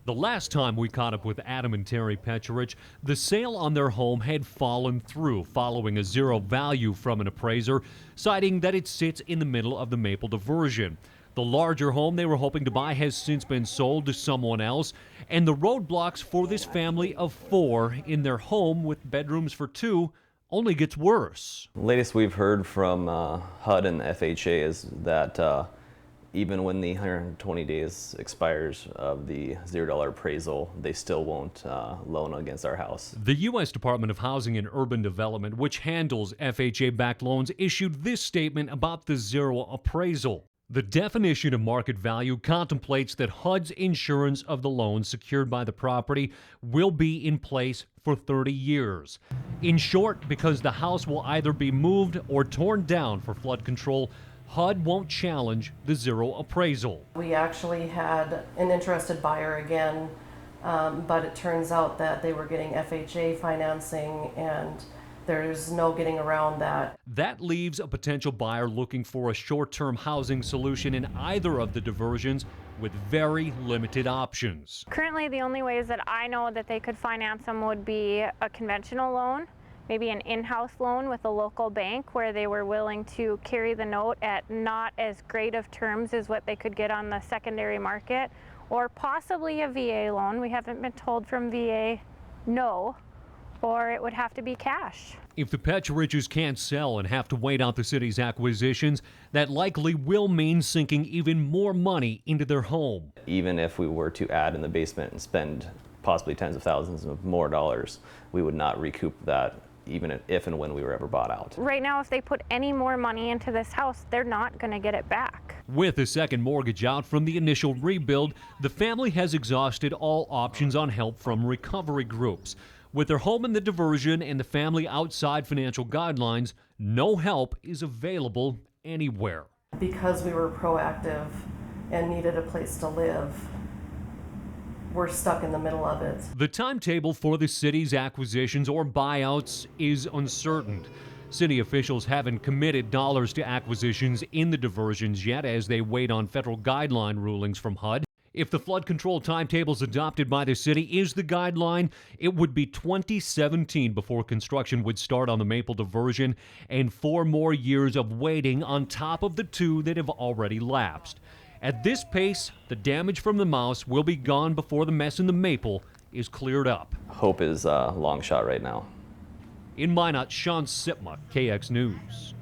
The last time we caught up with Adam and Terry Petrich, the sale on their home had fallen through following a zero value from an appraiser, citing that it sits in the middle of the Maple Diversion. The larger home they were hoping to buy has since been sold to someone else, and the roadblocks for this family of four in their home with bedrooms for two only gets worse. The latest we've heard from HUD and the FHA is that even when the 120 days expires of the $0 appraisal, they still won't loan against our house. The U.S. Department of Housing and Urban Development, which handles FHA-backed loans, issued this statement about the zero appraisal. The definition of market value contemplates that HUD's insurance of the loan secured by the property will be in place for 30 years. In short, because the house will either be moved or torn down for flood control, HUD won't challenge the zero appraisal. We actually had an interested buyer again, but it turns out that they were getting FHA financing and there's no getting around that. That leaves a potential buyer looking for a short-term housing solution in either of the diversions with very limited options. Currently, the only ways that I know that they could finance them would be a conventional loan, maybe an in-house loan with a local bank where they were willing to carry the note at not as great of terms as what they could get on the secondary market, or possibly a VA loan. We haven't been told from VA no, or it would have to be cash. If the Petriches can't sell and have to wait out the city's acquisitions, that likely will mean sinking even more money into their home. Even if we were to add in the basement and spend possibly tens of thousands of more dollars, we would not recoup that even if and when we were ever bought out. Right now, if they put any more money into this house, they're not going to get it back. With a second mortgage out from the initial rebuild, the family has exhausted all options on help from recovery groups. With their home in the diversion and the family outside financial guidelines, no help is available anywhere. Because we were proactive and needed a place to live, we're stuck in the middle of it. The timetable for the city's acquisitions or buyouts is uncertain. City officials haven't committed dollars to acquisitions in the diversions yet as they wait on federal guideline rulings from HUD. If the flood control timetables adopted by the city is the guideline, it would be 2017 before construction would start on the Maple Diversion, and 4 more years of waiting on top of the 2 that have already lapsed. At this pace, the damage from the mouse will be gone before the mess in the Maple is cleared up. Hope is a long shot right now. In Minot, Shaun, Sipma, KX News.